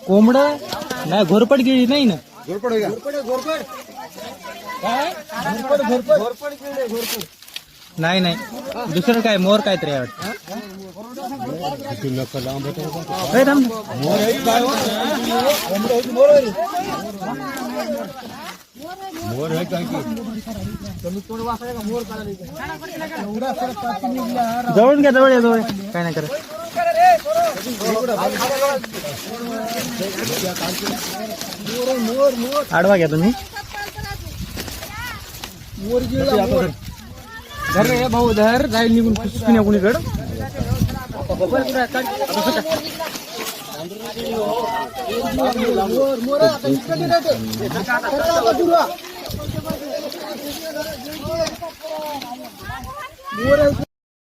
कोंबड नाही, घोरपड गिळी नाही ना. घोरपड आहे का? नाही नाही, दुसरं काय मोर काहीतरी आहे वाटतं. ए, थांब. मोर आहे काय की? जवळून घ्या, जवळ या, जवळ या. काय नाही करत. आडवा घ्या तुम्ही. धर रे भाऊ, धर. जाईल निघून पुण्या कुणीकडं. मोर